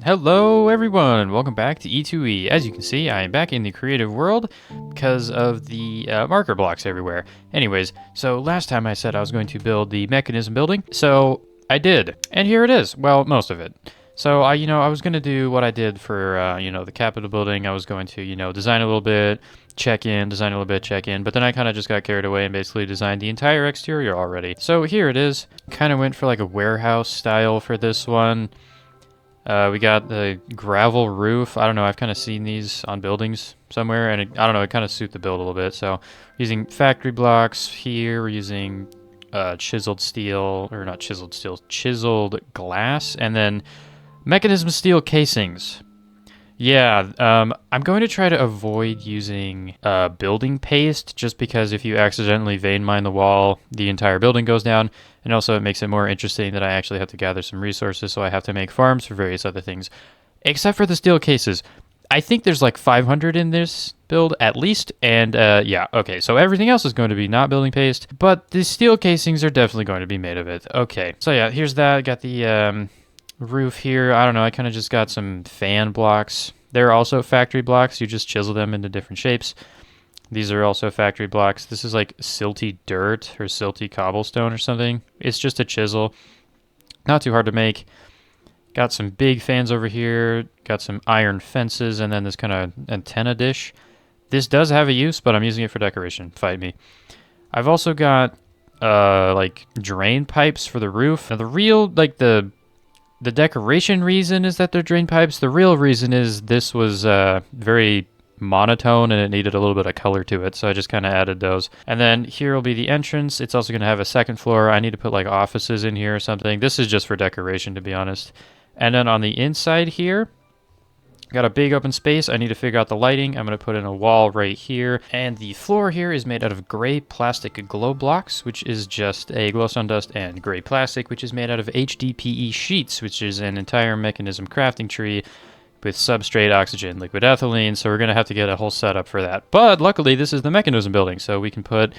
Hello everyone, welcome back to E2E. As you can see, I am back in the creative world because of the marker blocks everywhere. Anyways, so last time I said I was going to build the mechanism building, so I did. And here it is. Well, most of it. So I was going to do what I did for, the Capitol building. I was going to, design a little bit, check in, design a little bit, check in. But then I kind of just got carried away and basically designed the entire exterior already. So here it is. Kind of went for like a warehouse style for this one. We got the gravel roof. I don't know, I've kind of seen these on buildings somewhere, and I don't know, it kind of suit the build a little bit. So, using factory blocks here, we're using chiseled steel, or not chiseled steel, chiseled glass, and then mechanism steel casings. Yeah, I'm going to try to avoid using building paste, just because if you accidentally vein mine the wall, the entire building goes down, and also it makes it more interesting that I actually have to gather some resources, so I have to make farms for various other things. Except for the steel cases. I think there's like 500 in this build, at least, and yeah, okay, so everything else is going to be not building paste, but the steel casings are definitely going to be made of it. Okay, so yeah, here's that, got the roof here. I don't know, I kind of just got some fan blocks. They're also factory blocks. You just chisel them into different shapes. These are also factory blocks. This is like silty dirt or silty cobblestone or something. It's just a chisel. Not too hard to make. Got some big fans over here. Got some iron fences and then this kind of antenna dish. This does have a use, but I'm using it for decoration. Fight me. I've also got like drain pipes for the roof. Now the real, like the decoration reason is that they're drain pipes. The real reason is this was very monotone and it needed a little bit of color to it, so I just kind of added those. And then here will be the entrance. It's also going to have a second floor. I need to put like offices in here or something. This is just for decoration, to be honest. And then on the inside here, got a big open space. I need to figure out the lighting. I'm going to put in a wall right here. And the floor here is made out of gray plastic glow blocks, which is just a glowstone dust, and gray plastic, which is made out of HDPE sheets, which is an entire mechanism crafting tree with substrate, oxygen, liquid ethylene. So we're going to have to get a whole setup for that. But luckily, this is the mechanism building, so we can put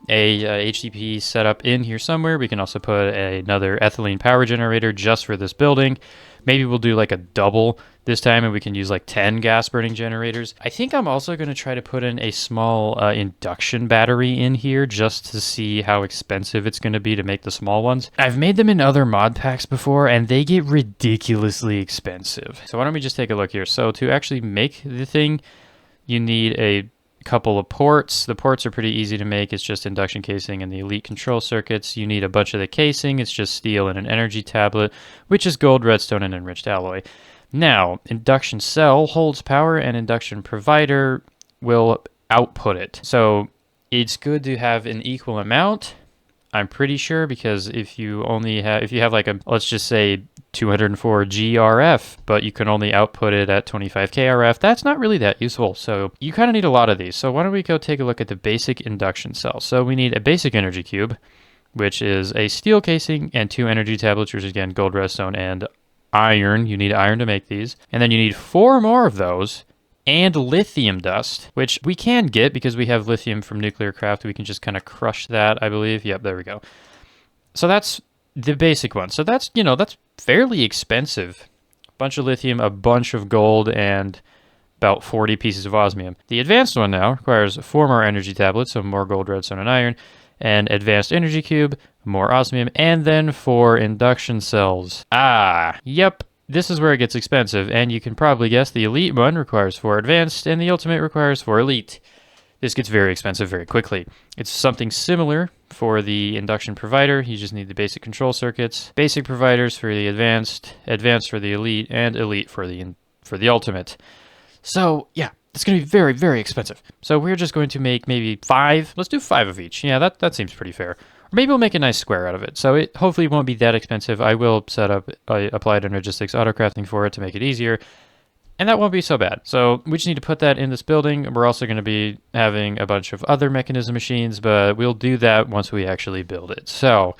a HDPE setup in here somewhere. We can also put another ethylene power generator just for this building. Maybe we'll do like a double this time and we can use like 10 gas burning generators. I think I'm also going to try to put in a small induction battery in here just to see how expensive it's going to be to make the small ones. I've made them in other mod packs before and they get ridiculously expensive. So why don't we just take a look here. So to actually make the thing, you need a couple of ports. The ports are pretty easy to make. It's just induction casing and the elite control circuits. You need a bunch of the casing. It's just steel and an energy tablet, which is gold, redstone, and enriched alloy. Now, induction cell holds power and induction provider will output it. So it's good to have an equal amount, I'm pretty sure, because if you have like a, let's just say 204 GRF, but you can only output it at 25 KRF, that's not really that useful. So you kind of need a lot of these. So why don't we go take a look at the basic induction cell. So we need a basic energy cube, which is a steel casing and 2 energy tablets, which is again gold, redstone, and iron. You need iron to make these. And then you need 4 more of those and lithium dust, which we can get because we have lithium from nuclear craft. We can just kind of crush that, I believe. Yep, there we go. So that's the basic one. So that's, that's fairly expensive. A bunch of lithium, a bunch of gold, and about 40 pieces of osmium. The advanced one now requires 4 more energy tablets, so more gold, redstone, and iron, and advanced energy cube, more osmium, and then 4 induction cells. Yep. This is where it gets expensive, and you can probably guess the elite one requires 4 advanced, and the ultimate requires 4 elite. This gets very expensive very quickly. It's something similar for the induction provider. You just need the basic control circuits, basic providers for the advanced, advanced for the elite, and elite for the ultimate. So yeah, it's going to be very, very expensive. So we're just going to make maybe 5. Let's do 5 of each. Yeah, that seems pretty fair. Or maybe we'll make a nice square out of it. So it hopefully won't be that expensive. I will set up Applied Energistics auto-crafting for it to make it easier. And that won't be so bad. So we just need to put that in this building. We're also going to be having a bunch of other mechanism machines, but we'll do that once we actually build it. So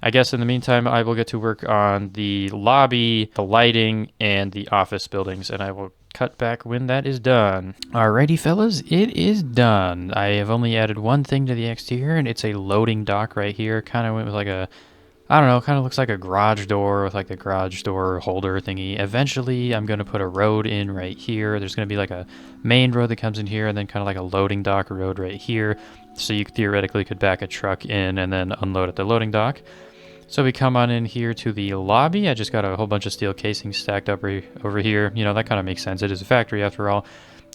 I guess in the meantime, I will get to work on the lobby, the lighting, and the office buildings, and I will cut back when that is done. Alrighty, fellas, it is done. I have only added one thing to the exterior, and it's a loading dock right here. Kind of went with like a I don't know, kind of looks like a garage door with like the garage door holder thingy. Eventually, I'm going to put a road in right here. There's going to be like a main road that comes in here and then kind of like a loading dock road right here. So you theoretically could back a truck in and then unload at the loading dock. So we come on in here to the lobby. I just got a whole bunch of steel casings stacked up over here. You know, that kind of makes sense. It is a factory after all.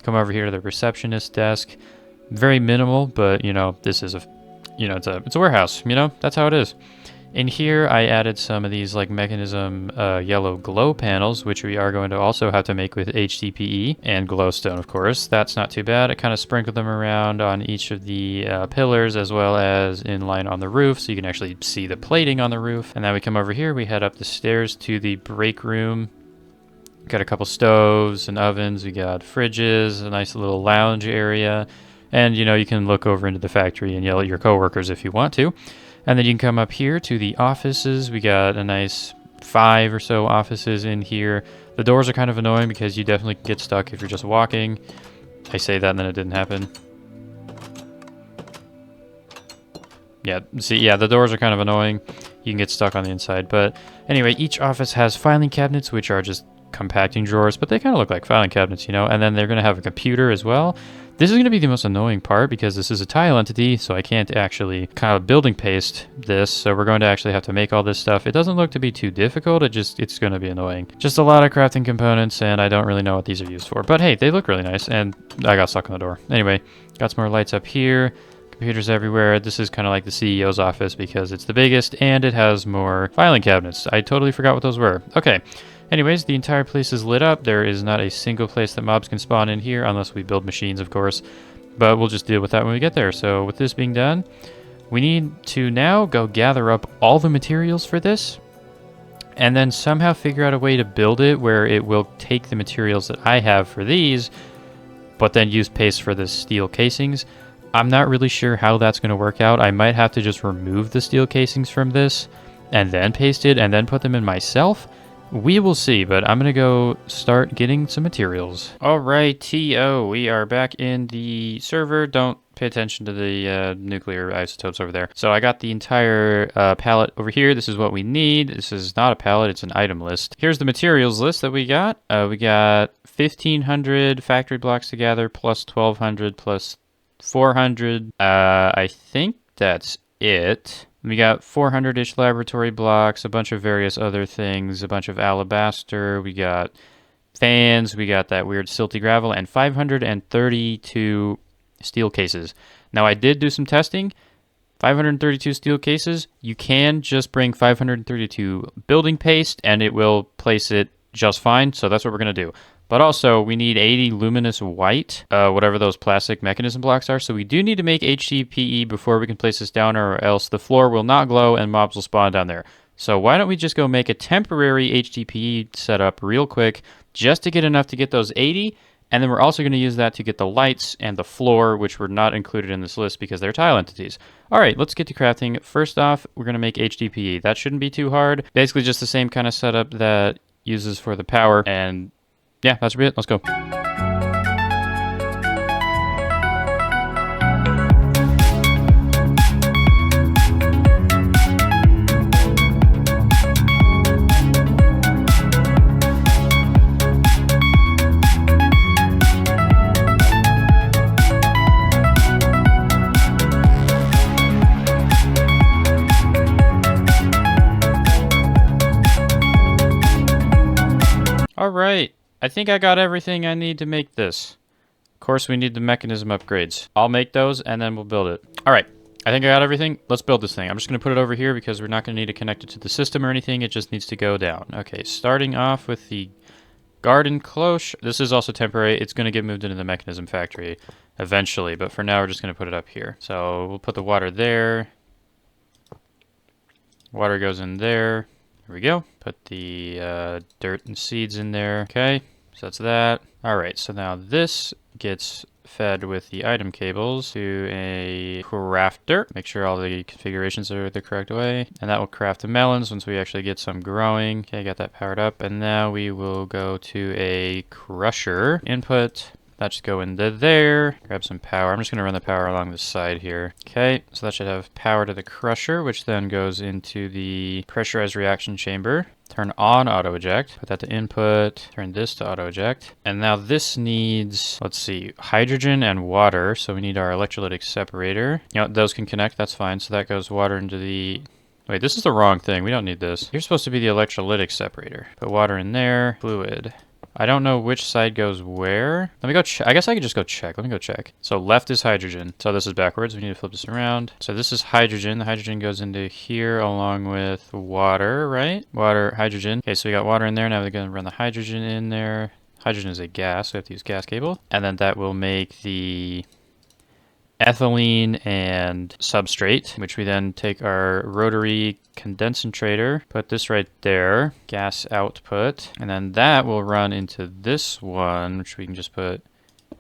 Come over here to the receptionist desk. Very minimal, but you know, this is it's a warehouse, you know, that's how it is. In here, I added some of these like Mekanism yellow glow panels, which we are going to also have to make with HDPE and glowstone, of course. That's not too bad. I kind of sprinkled them around on each of the pillars as well as in line on the roof, so you can actually see the plating on the roof. And then we come over here, we head up the stairs to the break room. Got a couple stoves and ovens. We got fridges, a nice little lounge area. And, you know, you can look over into the factory and yell at your coworkers if you want to. And then you can come up here to the offices. We got a nice 5 or so offices in here. The doors are kind of annoying because you definitely get stuck if you're just walking. I say that and then it didn't happen. Yeah, see, yeah, the doors are kind of annoying. You can get stuck on the inside. But anyway, each office has filing cabinets, which are just compacting drawers, but they kind of look like filing cabinets, you know, and then they're going to have a computer as well. This is going to be the most annoying part because this is a tile entity, so I can't actually kind of building paste this, so we're going to actually have to make all this stuff. It doesn't look to be too difficult, it's going to be annoying. Just a lot of crafting components, and I don't really know what these are used for, but hey, they look really nice, and I got stuck on the door. Anyway, got some more lights up here. Computers everywhere. This is kind of like the CEO's office because it's the biggest, and it has more filing cabinets. I totally forgot what those were. Okay. Anyways, the entire place is lit up. There is not a single place that mobs can spawn in here, unless we build machines, of course. But we'll just deal with that when we get there. So with this being done, we need to now go gather up all the materials for this, and then somehow figure out a way to build it where it will take the materials that I have for these, but then use paste for the steel casings. I'm not really sure how that's going to work out. I might have to just remove the steel casings from this, and then paste it, and then put them in myself. We will see, but I'm going to go start getting some materials. Alright, TO, we are back in the server. Don't pay attention to the nuclear isotopes over there. So I got the entire palette over here. This is what we need. This is not a palette, it's an item list. Here's the materials list that we got. We got 1,500 factory blocks together, plus 1,200, plus 400. I think that's it. We got 400-ish laboratory blocks, a bunch of various other things, a bunch of alabaster, we got fans, we got that weird silty gravel, and 532 steel cases. Now, I did do some testing. 532 steel cases, you can just bring 532 building paste, and it will place it just fine, so that's what we're going to do. But also, we need 80 luminous white, whatever those plastic mechanism blocks are. So we do need to make HDPE before we can place this down, or else the floor will not glow and mobs will spawn down there. So why don't we just go make a temporary HDPE setup real quick, just to get enough to get those 80, and then we're also going to use that to get the lights and the floor, which were not included in this list because they're tile entities. All right, let's get to crafting. First off, we're going to make HDPE. That shouldn't be too hard. Basically just the same kind of setup that uses for the power, and yeah, that's it. Let's go. All right. I think I got everything I need to make this. Of course, we need the mechanism upgrades. I'll make those, and then we'll build it. All right, I think I got everything. Let's build this thing. I'm just going to put it over here because we're not going to need to connect it to the system or anything. It just needs to go down. Okay, starting off with the garden cloche. This is also temporary. It's going to get moved into the mechanism factory eventually, but for now, we're just going to put it up here. So we'll put the water there. Water goes in there. There we go. Put the dirt and seeds in there. Okay, so that's that. All right, so now this gets fed with the item cables to a crafter. Make sure all the configurations are the correct way. And that will craft the melons once we actually get some growing. Okay, got that powered up. And now we will go to a crusher. Input that should go into there. Grab some power. I'm just going to run the power along the side here. Okay, so that should have power to the crusher, which then goes into the pressurized reaction chamber. Turn on auto eject, put that to input, turn this to auto eject. And now this needs, let's see, hydrogen and water. So we need our electrolytic separator. You know, those can connect, that's fine. So that goes water into the, wait, this is the wrong thing. We don't need this. Here's supposed to be the electrolytic separator. Put water in there, fluid. I don't know which side goes where. Let me go check. I guess I could just go check. Let me go check. So left is hydrogen. So this is backwards. We need to flip this around. So this is hydrogen. The hydrogen goes into here along with water, right? Water, hydrogen. Okay, so we got water in there. Now we're going to run the hydrogen in there. Hydrogen is a gas, so we have to use gas cable. And then that will make the ethylene and substrate, which we then take our rotary condensator, put this right there, gas output, and then that will run into this one, which we can just put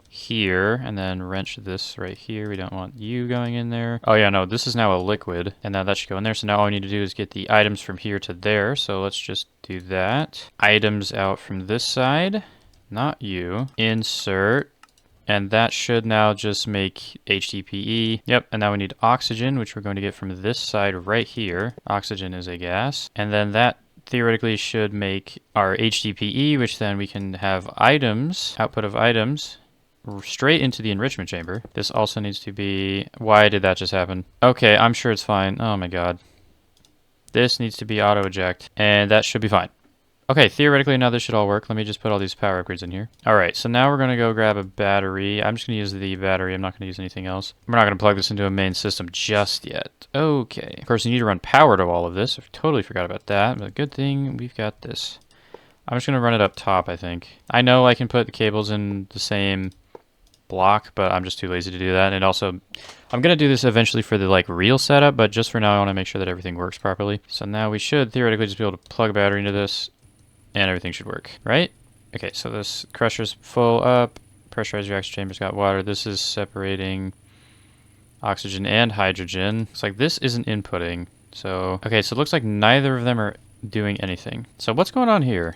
here, and then wrench this right here. We don't want you going in there. Oh yeah, no, this is now a liquid, and now that should go in there. So now all we need to do is get the items from here to there. So let's just do that. Items out from this side, not you. Insert. And that should now just make HDPE. Yep, and now we need oxygen, which we're going to get from this side right here. Oxygen is a gas. And then that theoretically should make our HDPE, which then we can have items, output of items, straight into the enrichment chamber. This also needs to be... Why did that just happen? Okay, I'm sure it's fine. Oh my god. This needs to be auto eject, and that should be fine. Okay, theoretically now this should all work. Let me just put all these power upgrades in here. Alright, so now we're going to go grab a battery. I'm just going to use the battery. I'm not going to use anything else. We're not going to plug this into a main system just yet. Okay. Of course, you need to run power to all of this. I totally forgot about that, but good thing we've got this. I'm just going to run it up top, I think. I know I can put the cables in the same block, but I'm just too lazy to do that. And also, I'm going to do this eventually for the real setup, but just for now I want to make sure that everything works properly. So now we should theoretically just be able to plug a battery into this, and everything should work, right? Okay, so this crusher's full up. Pressurized reaction chamber's got water. This is separating oxygen and hydrogen. It's like this isn't inputting. So, okay, so it looks like neither of them are doing anything. So what's going on here?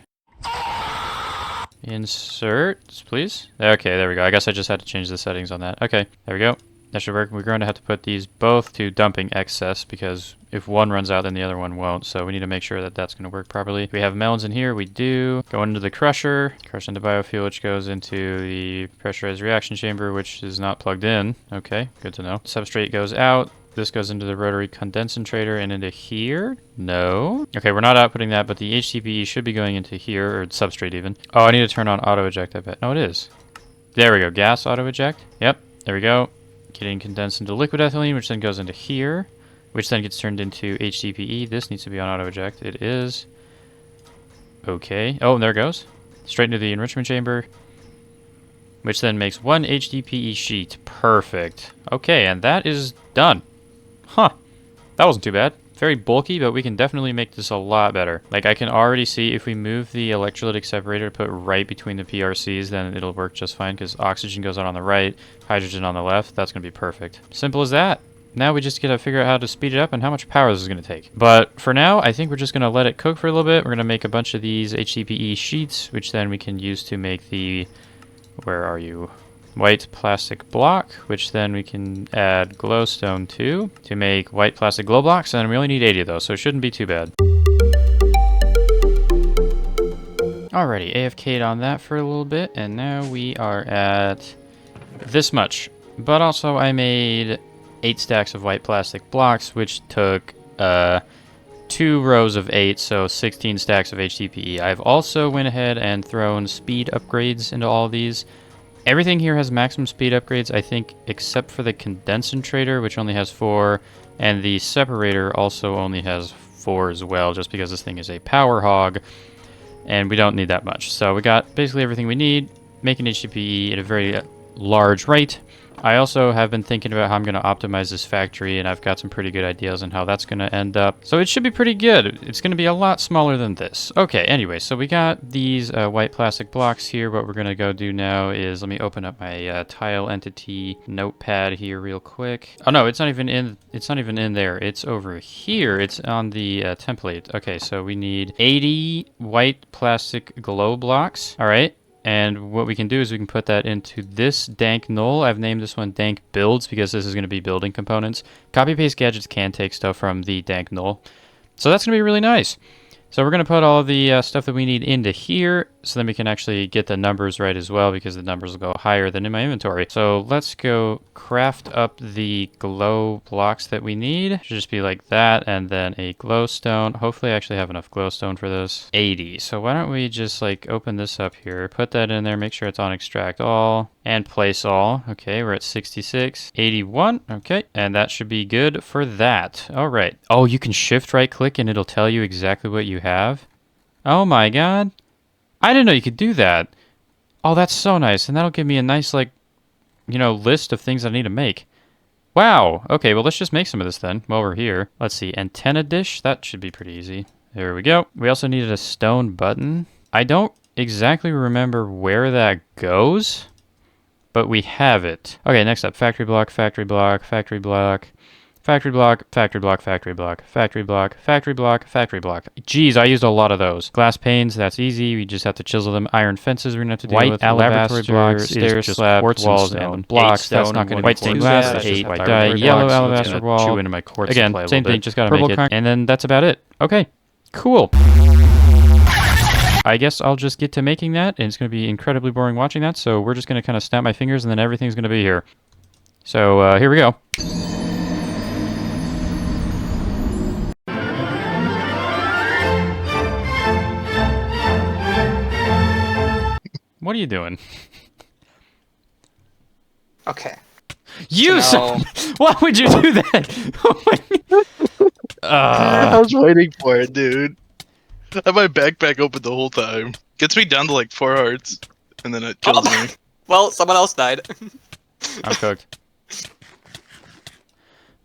Insert, please. Okay, there we go. I guess I just had to change the settings on that. Okay, there we go. That should work. We're going to have to put these both to dumping excess because if one runs out, then the other one won't. So we need to make sure that that's going to work properly. We have melons in here. We do. Go into the crusher. Crush into biofuel, which goes into the pressurized reaction chamber, which is not plugged in. Okay, good to know. Substrate goes out. This goes into the rotary condensator and into here. No. Okay, we're not outputting that, but the HDPE should be going into here, or substrate even. Oh, I need to turn on auto eject, I bet. No, it is. There we go. Gas auto eject. Yep, there we go. Getting condensed into liquid ethylene, which then goes into here, which then gets turned into HDPE. This needs to be on auto eject. It is. Okay. Oh, and there it goes. Straight into the enrichment chamber, which then makes one HDPE sheet. Perfect. Okay, and that is done. Huh. That wasn't too bad. Very bulky, but we can definitely make this a lot better. Like, I can already see if we move the electrolytic separator to put right between the PRCs, then it'll work just fine, because oxygen goes on the right, hydrogen on the left. That's going to be perfect. Simple as that. Now we just got to figure out how to speed it up and how much power this is going to take. But for now, I think we're just going to let it cook for a little bit. We're going to make a bunch of these HDPE sheets, which then we can use to make the... Where are you? White plastic block, which then we can add glowstone to make white plastic glow blocks, and we only need 80 of those, so it shouldn't be too bad. Alrighty, AFK'd on that for a little bit, and now we are at this much. But also I made 8 stacks of white plastic blocks, which took 2 rows of 8, so 16 stacks of HDPE. I've also went ahead and thrown speed upgrades into all of these. Everything here has maximum speed upgrades, I think, except for the condensator, which only has 4, and the separator also only has 4 as well, just because this thing is a power hog, and we don't need that much. So we got basically everything we need, making HDPE at a very large rate. I also have been thinking about how I'm going to optimize this factory, and I've got some pretty good ideas on how that's going to end up. So it should be pretty good. It's going to be a lot smaller than this. Okay, anyway, so we got these white plastic blocks here. What we're going to go do now is, let me open up my tile entity notepad here real quick. Oh no, it's not even in there. It's over here. It's on the template. Okay, so we need 80 white plastic glow blocks. All right. And what we can do is we can put that into this dank null. I've named this one dank builds because this is going to be building components. Copy paste gadgets can take stuff from the dank null. So that's going to be really nice. So we're going to put all of the stuff that we need into here, so then we can actually get the numbers right as well, because the numbers will go higher than in my inventory. So let's go craft up the glow blocks that we need. It should just be like that, and then a glowstone. Hopefully I actually have enough glowstone for this. 80. So why don't we just like open this up here, put that in there, make sure it's on extract all, and place all. Okay, we're at 66. 81. Okay, and that should be good for that. All right. Oh, you can shift right click and it'll tell you exactly what you have. Oh my god. I didn't know you could do that. Oh, that's so nice. And that'll give me a nice, like, you know, list of things I need to make. Wow. Okay, well, let's just make some of this then while we're here. Let's see. Antenna dish. That should be pretty easy. There we go. We also needed a stone button. I don't exactly remember where that goes, but we have it. Okay, next up. Factory block, factory block, factory block. Factory block, factory block, factory block, factory block, factory block, factory block. Jeez, I used a lot of those. Glass panes, that's easy. We just have to chisel them. Iron fences, we're gonna have to deal with. White alabaster blocks, stairs, slabs, walls, and blocks. That's not gonna be white stained glass. That's 8 white dye. Yellow alabaster wall. Chew into my quartz. Again, same thing. Just gotta make it. And then that's about it. Okay, cool. I guess I'll just get to making that, and it's gonna be incredibly boring watching that. So we're just gonna kind of snap my fingers, and then everything's gonna be here. So here we go. What are you doing? Okay. You So Why would you do that? Oh my I was waiting for it, dude. I have my backpack open the whole time. Gets me down to like 4 hearts, and then it kills me. Well, someone else died. I'm cooked.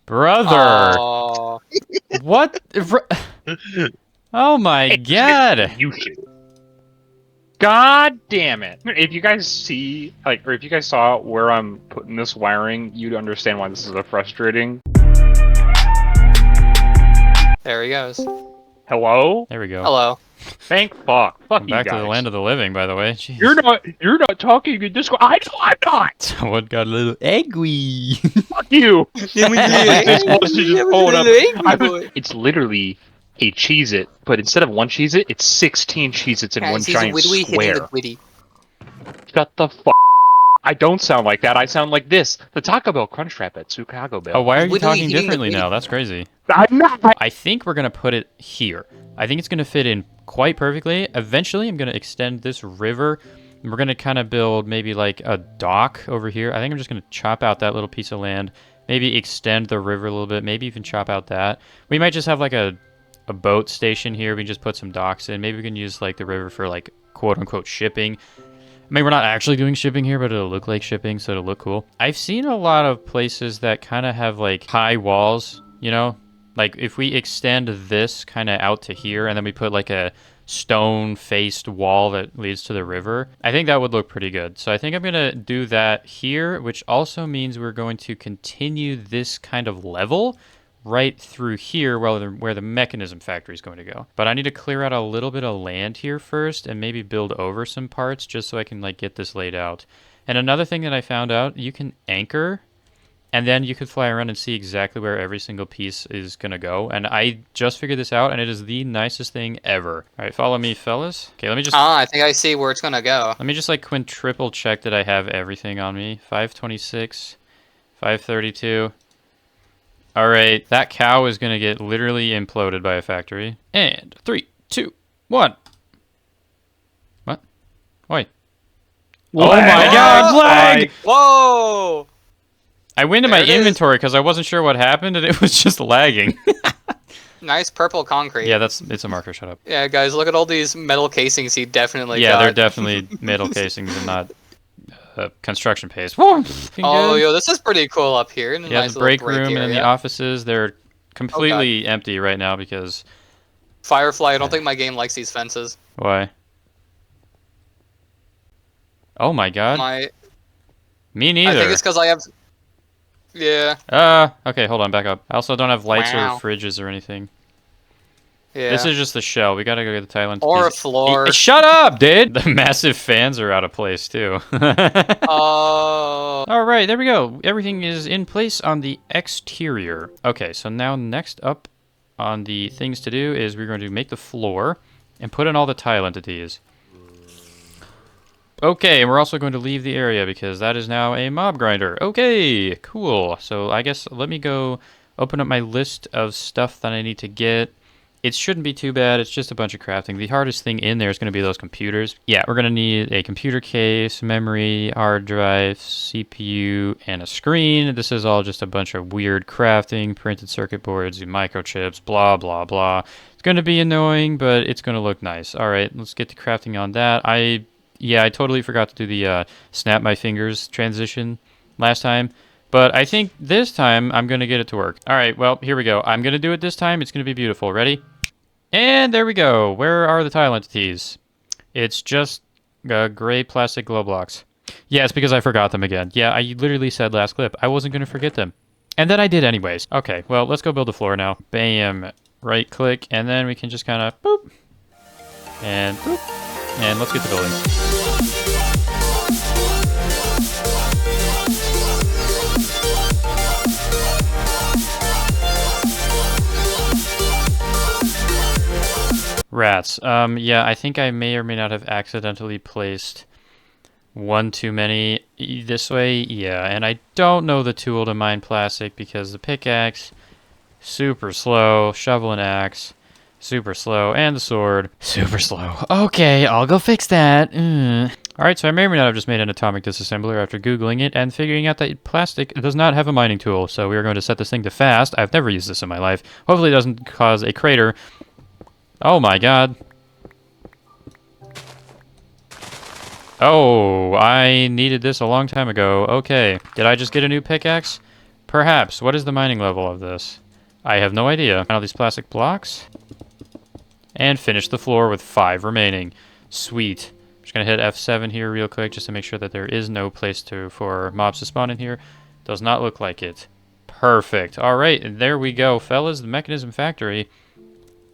Brother! Aw. What? Oh my god! You should. God damn it! If you guys see, like, or if you guys saw where I'm putting this wiring, you'd understand why this is so frustrating. There he goes. Hello? There we go. Hello. Thank fuck. Fuck you Back guys. to the land of the living, by the way. Jeez. You're not talking in Discord. I know I'm not! Someone got a little angry. Fuck you! This supposed to just pull it up. It's literally a Cheez-It, but instead of one Cheez-It, it's 16 Cheez-Its in one giant square. Shut the fuck. I don't sound like that. I sound like this. The Taco Bell Crunchwrap at Chicago Bell. Oh, why are you Widdly talking hitting the differently Widdly. now? That's crazy. I'm not. I think we're going to put it here. I think it's going to fit in quite perfectly. Eventually, I'm going to extend this river. We're going to kind of build maybe like a dock over here. I think I'm just going to chop out that little piece of land. Maybe extend the river a little bit. Maybe even chop out that. We might just have like a boat station here. We can just put some docks in. Maybe we can use like the river for like quote-unquote shipping. I mean, we're not actually doing shipping here, but it'll look like shipping, so it'll look cool. I've seen a lot of places that kind of have like high walls, you know? Like if we extend this kind of out to here and then we put like a stone-faced wall that leads to the river, I think that would look pretty good. So I think I'm going to do that here, which also means we're going to continue this kind of level right through here where the mechanism factory is going to go. But I need to clear out a little bit of land here first and maybe build over some parts just so I can like get this laid out. And another thing that I found out, you can anchor and then you could fly around and see exactly where every single piece is going to go. And I just figured this out and it is the nicest thing ever. All right, follow me, fellas. Okay, let me just... I think I see where it's gonna go. Let me just like quintuple check that I have everything on me. 526, 532... Alright, that cow is going to get literally imploded by a factory. And 3, 2, 1. What? Wait. Oh my god, lag! Whoa! I went in There my it is. inventory because I wasn't sure what happened and it was just lagging. Nice purple concrete. Yeah, it's a marker, shut up. Yeah, guys, look at all these metal casings he definitely Yeah, got. they're definitely metal casings and not construction paste. Woo! Oh, yo, this is pretty cool up here. In a Yeah, nice the break little room and then the area. offices, they're completely empty right now because... Firefly, I don't think my game likes these fences. Why? Oh my god. Me neither. I think it's because I have... Yeah. Okay, hold on, back up. I also don't have lights Wow. or fridges or anything. Yeah. This is just the shell. We gotta go get the tile entities. Or a floor. Shut up, dude! The massive fans are out of place, too. Oh. Alright, there we go. Everything is in place on the exterior. Okay, so now next up on the things to do is we're going to make the floor and put in all the tile entities. Okay, and we're also going to leave the area because that is now a mob grinder. Okay, cool. So I guess let me go open up my list of stuff that I need to get. It shouldn't be too bad. It's just a bunch of crafting. The hardest thing in there is going to be those computers. Yeah, we're going to need a computer case, memory, hard drive, CPU, and a screen. This is all just a bunch of weird crafting, printed circuit boards, microchips, blah, blah, blah. It's going to be annoying, but it's going to look nice. All right, let's get to crafting on that. I totally forgot to do the snap my fingers transition last time. But I think this time I'm going to get it to work. All right, well, here we go. I'm going to do it this time. It's going to be beautiful. Ready? And there we go. Where are the tile entities? It's just gray plastic glow blocks. Yeah, it's because I forgot them again. Yeah, I literally said last clip I wasn't going to forget them. And then I did anyways. Okay, well, let's go build the floor now. Bam. Right click, and then we can just kind of boop. And boop. And let's get the building. Rats. Yeah, I think I may or may not have accidentally placed one too many this way. Yeah, and I don't know the tool to mine plastic because the pickaxe, super slow, shovel and axe, super slow, and the sword, super slow. Okay, I'll go fix that. Alright, so I may or may not have just made an atomic disassembler after Googling it and figuring out that plastic does not have a mining tool. So we are going to set this thing to fast. I've never used this in my life. Hopefully it doesn't cause a crater. Oh my god. Oh, I needed this a long time ago. Okay. Did I just get a new pickaxe? Perhaps. What is the mining level of this? I have no idea. All these plastic blocks. And finish the floor with 5 remaining. Sweet. I'm just going to hit F7 here real quick just to make sure that there is no place for mobs to spawn in here. Does not look like it. Perfect. Alright, and there we go, fellas. The Mekanism Factory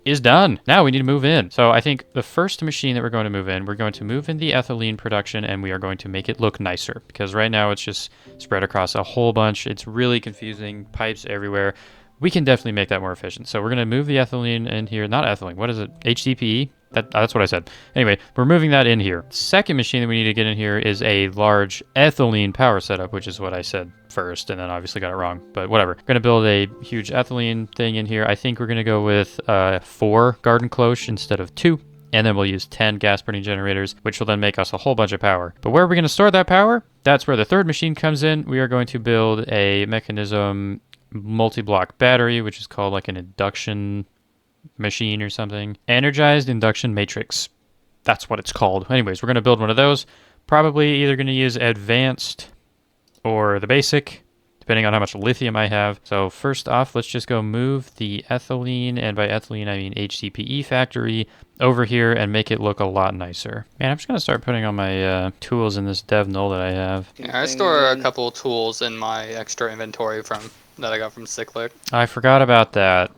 is done. Now we need to move in. So I think the first machine that we're going to move in the ethylene production, and we are going to make it look nicer because right now it's just spread across a whole bunch. It's really confusing, pipes everywhere. We can definitely make that more efficient. So we're going to move the ethylene in here. Not ethylene. What is it? HDPE? That's what I said. Anyway, we're moving that in here. Second machine that we need to get in here is a large ethylene power setup, which is what I said first, and then obviously got it wrong. But whatever. We're going to build a huge ethylene thing in here. I think we're going to go with 4 garden cloche instead of 2. And then we'll use 10 gas burning generators, which will then make us a whole bunch of power. But where are we going to store that power? That's where the third machine comes in. We are going to build a Mekanism multi-block battery, which is called like an induction machine or something. Energized Induction Matrix. That's what it's called. Anyways, we're going to build one of those. Probably either going to use advanced or the basic, depending on how much lithium I have. So first off, let's just go move the ethylene, and by ethylene I mean HDPE factory, over here and make it look a lot nicer. Man, I'm just going to start putting on my tools in this dev null that I have. Yeah, I store a couple tools in my extra inventory that I got from Cyclic. I forgot about that.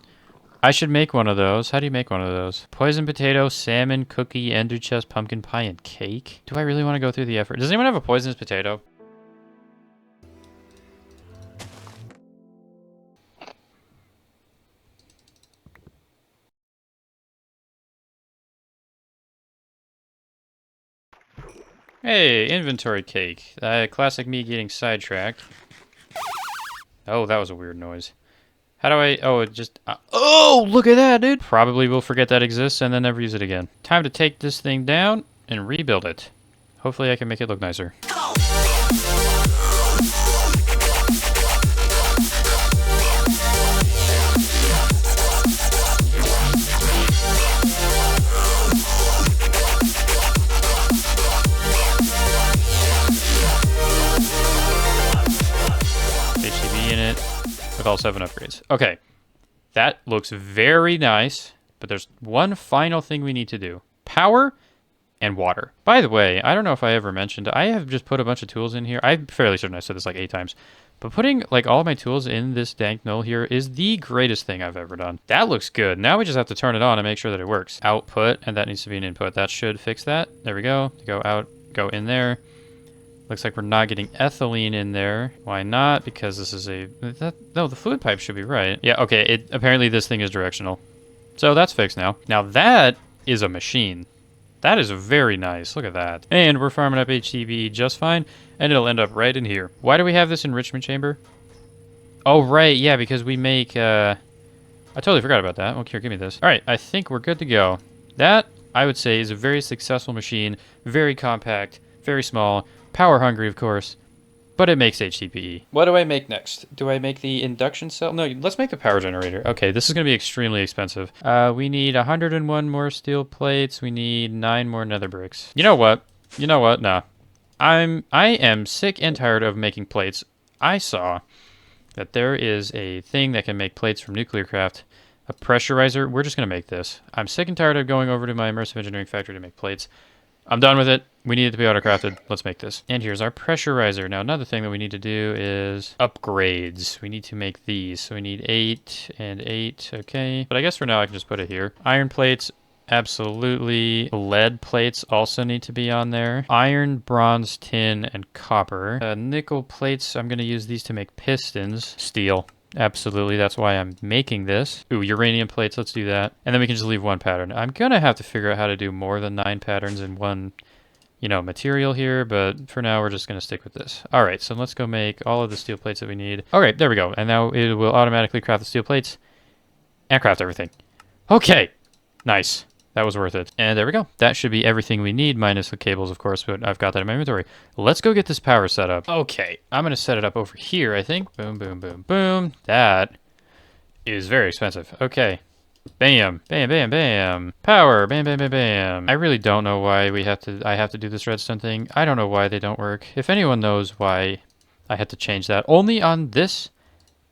I should make one of those. How do you make one of those? Poison potato, salmon, cookie, ender chest, pumpkin pie, and cake? Do I really want to go through the effort? Does anyone have a poisonous potato? Hey, inventory cake. Classic me getting sidetracked. Oh, that was a weird noise. How do I... Oh, it just... oh, look at that, dude! Probably will forget that exists and then never use it again. Time to take this thing down and rebuild it. Hopefully I can make it look nicer. HDB in it. With all 7 upgrades. Okay, that looks very nice, but there's one final thing we need to do. Power and water. By the way, I don't know if I ever mentioned, I have just put a bunch of tools in here. I'm fairly certain I said this like 8 times. But putting like all of my tools in this dank null here is the greatest thing I've ever done. That looks good. Now we just have to turn it on and make sure that it works. Output, and that needs to be an input. That should fix that. There we go. Go out, go in there. Looks like we're not getting ethylene in there. Why not? Because this is no, the fluid pipe should be right. Yeah, okay, apparently this thing is directional. So that's fixed now. Now that is a machine. That is very nice. Look at that. And we're farming up HDPE just fine, and it'll end up right in here. Why do we have this enrichment chamber? Oh, right. Yeah, because we make... I totally forgot about that. Well, here, give me this. All right, I think we're good to go. That, I would say, is a very successful machine. Very compact, very small, power hungry, of course, but it makes HDPE. What do I make next? Do I make the induction cell? No, let's make the power generator. Okay, this is going to be extremely expensive. We need 101 more steel plates. We need 9 more nether bricks. You know what? Nah. I am sick and tired of making plates. I saw that there is a thing that can make plates from nuclear craft. A pressurizer. We're just going to make this. I'm sick and tired of going over to my immersive engineering factory to make plates. I'm done with it. We need it to be auto-crafted. Let's make this. And here's our pressurizer. Now, another thing that we need to do is upgrades. We need to make these. So we need 8 and 8. Okay. But I guess for now, I can just put it here. Iron plates, absolutely. Lead plates also need to be on there. Iron, bronze, tin, and copper. Nickel plates, I'm going to use these to make pistons. Steel. Absolutely, that's why I'm making this. Ooh, uranium plates, let's do that. And then we can just leave 1 pattern. I'm gonna have to figure out how to do more than 9 patterns in one, material here, but for now we're just gonna stick with this. All right, so let's go make all of the steel plates that we need. Okay, there we go. And now it will automatically craft the steel plates and craft everything. Okay, nice. That was worth it. And there we go. That should be everything we need, minus the cables, of course, but I've got that in my inventory. Let's go get this power set up. Okay, I'm going to set it up over here, I think. Boom, boom, boom, boom. That is very expensive. Okay. Bam, bam, bam, bam. Power, bam, bam, bam, bam. I really don't know why I have to do this redstone thing. I don't know why they don't work. If anyone knows why I had to change that, only on this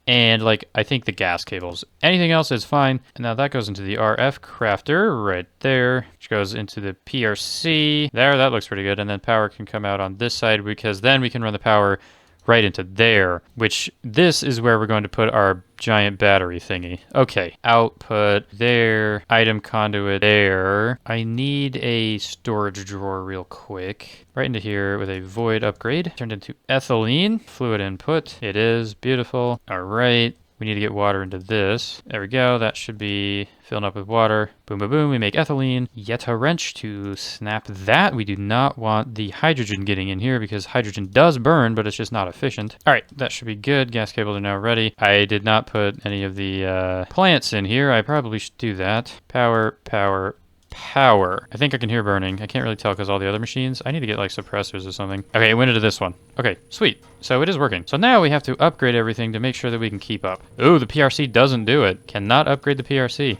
and, I think the gas cables. Anything else is fine. And now that goes into the RF crafter right there, which goes into the PRC. There, that looks pretty good. And then power can come out on this side because then we can run the power right into there, which this is where we're going to put our giant battery thingy. Okay, output there, item conduit there. I need a storage drawer real quick. Right into here with a void upgrade. Turned into ethylene, fluid input. It is beautiful. All right. We need to get water into this. There we go. That should be filling up with water. Boom, boom, boom. We make ethylene. Yet a wrench to snap that. We do not want the hydrogen getting in here because hydrogen does burn, but it's just not efficient. All right, that should be good. Gas cables are now ready. I did not put any of the plants in here. I probably should do that. Power, power, power. I think I can hear burning. I can't really tell because all the other machines. I need to get suppressors or something. Okay, it went into this one. Okay, sweet. So it is working. So now we have to upgrade everything to make sure that we can keep up. Ooh, the PRC doesn't do it. Cannot upgrade the PRC.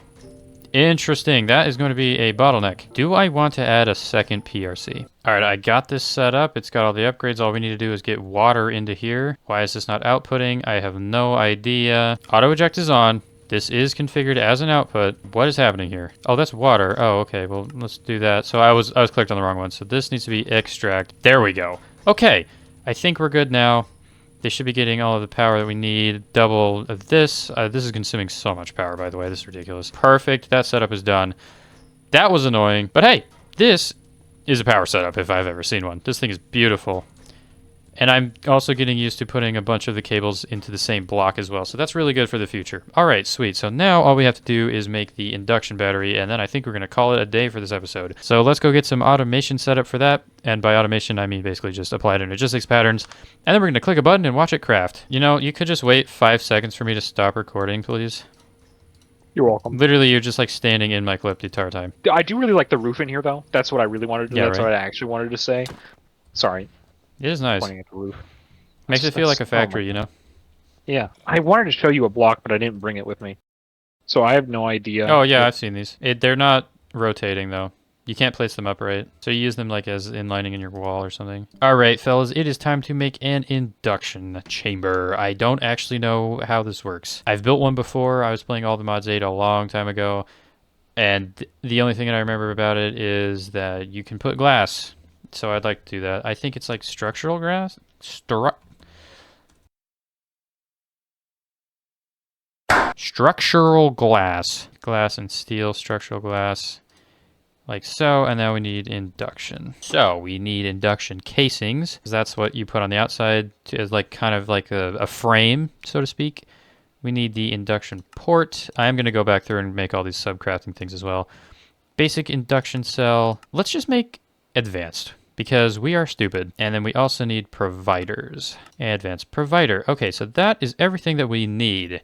Interesting. That is going to be a bottleneck. Do I want to add a second PRC? All right, I got this set up. It's got all the upgrades. All we need to do is get water into here. Why is this not outputting? I have no idea. Auto eject is on. This is configured as an output. What is happening here? Oh, that's water. Oh, okay. Well, let's do that. So I was clicked on the wrong one. So this needs to be extract. There we go. Okay. I think we're good now. They should be getting all of the power that we need. Double of this. This is consuming so much power, by the way. This is ridiculous. Perfect. That setup is done. That was annoying. But hey, this is a power setup if I've ever seen one. This thing is beautiful. And I'm also getting used to putting a bunch of the cables into the same block as well. So that's really good for the future. All right, sweet. So now all we have to do is make the induction battery, and then I think we're going to call it a day for this episode. So let's go get some automation set up for that. And by automation, I mean basically just applied energistics patterns. And then we're going to click a button and watch it craft. You could just wait 5 seconds for me to stop recording, please. You're welcome. Literally, you're just standing in my clip the entire time. I do really like the roof in here, though. That's what I really wanted to do. Yeah, That's right. what I actually wanted to say. Sorry. It is nice. Pointing at the roof. Makes it feel like a factory, Yeah. I wanted to show you a block, but I didn't bring it with me. So I have no idea. Oh, yeah, I've seen these. They're not rotating, though. You can't place them upright. So you use them as inlining in your wall or something. All right, fellas, it is time to make an induction chamber. I don't actually know how this works. I've built one before. I was playing All the Mods 8 a long time ago. And the only thing that I remember about it is that you can put glass. So I'd like to do that. I think it's like structural glass. Structural glass. Glass and steel, structural glass. Like so, and now we need induction. So we need induction casings. That's what you put on the outside as like kind of like a frame, so to speak. We need the induction port. I'm going to go back through and make all these subcrafting things as well. Basic induction cell. Let's just make advanced because we are stupid. And then we also need providers. Advanced provider. Okay, so that is everything that we need.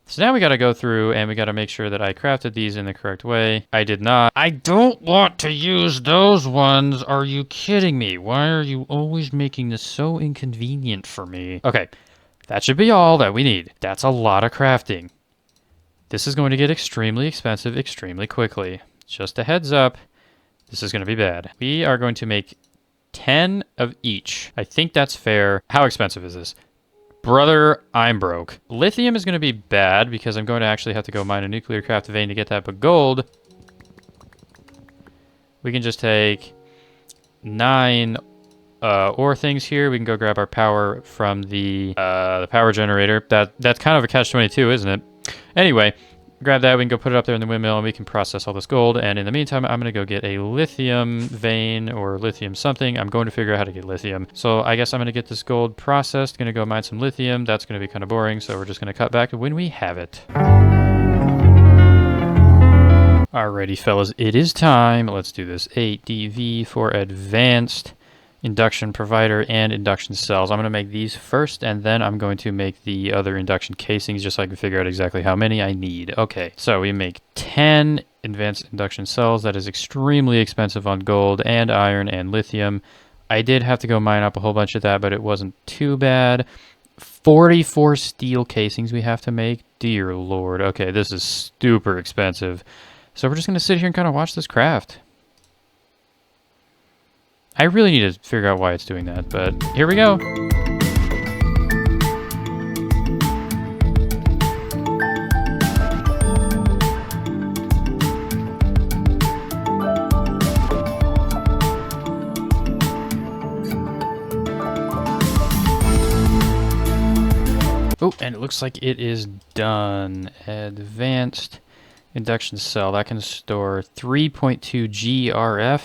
So now we got to go through and we got to make sure that I crafted these in the correct way. I did not. I don't want to use those ones. Are you kidding me? Why are you always making this so inconvenient for me? Okay, that should be all that we need. That's a lot of crafting. This is going to get extremely expensive extremely quickly. Just a heads up, this is going to be bad. We are going to make 10 of each. I think that's fair. How expensive is this? Brother, I'm broke. Lithium is going to be bad because I'm going to actually have to go mine a nuclear craft vein to get that, but gold, we can just take 9 ore things here. We can go grab our power from the power generator. That's kind of a catch-22, isn't it? Anyway, grab that, we can go put it up there in the windmill, and we can process all this gold. And in the meantime, I'm going to go get a lithium vein or lithium something. I'm going to figure out how to get lithium. So I guess I'm going to get this gold processed. Going to go mine some lithium. That's going to be kind of boring, so we're just going to cut back to when we have it. Alrighty, fellas, it is time. Let's do this. 8DV for advanced induction provider and induction cells. I'm going to make these first, and then I'm going to make the other induction casings just so I can figure out exactly how many I need. Okay, so we make 10 advanced induction cells. That is extremely expensive on gold and iron and lithium. I did have to go mine up a whole bunch of that, but it wasn't too bad. 44 steel casings we have to make. Dear Lord. Okay, this is super expensive. So we're just going to sit here and kind of watch this craft. I really need to figure out why it's doing that, but here we go. Oh, and it looks like it is done. Advanced induction cell. That can store 3.2 GRF.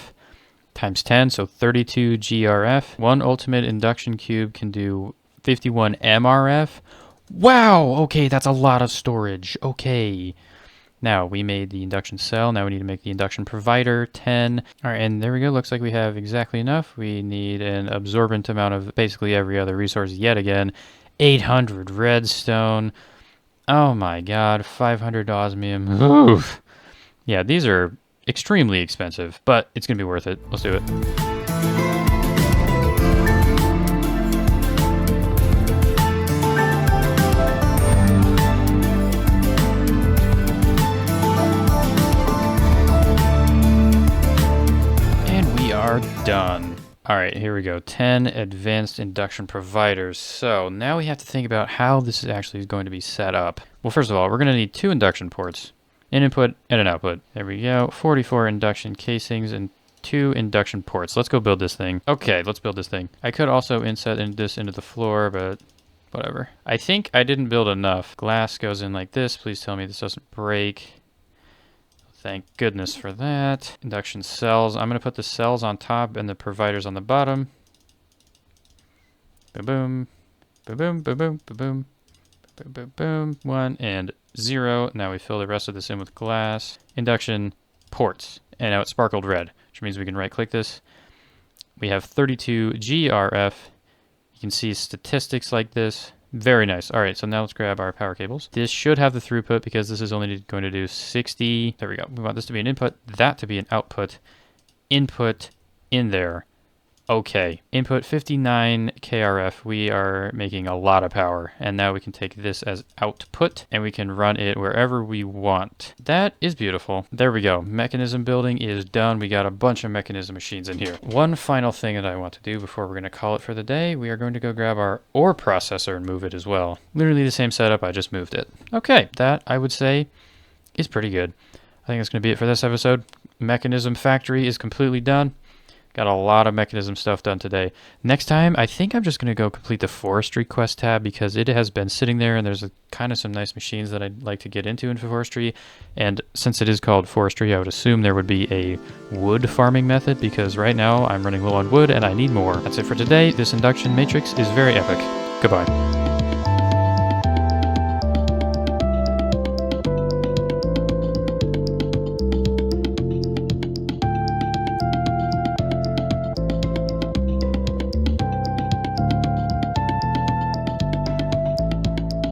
Times 10, so 32 GRF. One ultimate induction cube can do 51 MRF. Wow! Okay, that's a lot of storage. Okay. Now, we made the induction cell. Now we need to make the induction provider, 10. All right, and there we go. Looks like we have exactly enough. We need an absorbent amount of basically every other resource yet again. 800 redstone. Oh my god, 500 osmium. Oof. Yeah, these are extremely expensive, but it's gonna be worth it. Let's do it. And we are done. All right, here we go. 10 advanced induction providers. So now we have to think about how this is actually going to be set up. Well, first of all, we're gonna need 2 induction ports. An input and an output. There we go. 44 induction casings and 2 induction ports. Let's go build this thing. Okay, let's build this thing. I could also inset this into the floor, but whatever. I think I didn't build enough. Glass goes in like this. Please tell me this doesn't break. Thank goodness for that. Induction cells. I'm going to put the cells on top and the providers on the bottom. Boom, boom. Boom, boom, boom, boom, boom, boom. Boom, boom, boom. 1 and 0. Now we fill the rest of this in with glass. Induction ports. And now it's sparkled red, which means we can right click this. We have 32 GRF. You can see statistics like this. Very nice. All right, so now let's grab our power cables. This should have the throughput because this is only going to do 60. There we go. We want this to be an input, that to be an output. Input in there. Okay, input 59 KRF. We are making a lot of power, and now we can take this as output and we can run it wherever we want. That is beautiful. There we go. Mechanism building is done. We got a bunch of mechanism machines in here. One final thing that I want to do before we're going to call it for the day, we are going to go grab our ore processor and move it as well. Literally the same setup, I just moved it. Okay, that I would say is pretty good. I think that's going to be it for this episode. Mechanism Factory is completely done. Got a lot of mechanism stuff done today. Next time, I think I'm just going to go complete the forestry quest tab because it has been sitting there and there's kind of some nice machines that I'd like to get into in forestry. And since it is called forestry, I would assume there would be a wood farming method because right now I'm running low on wood and I need more. That's it for today. This induction matrix is very epic. Goodbye.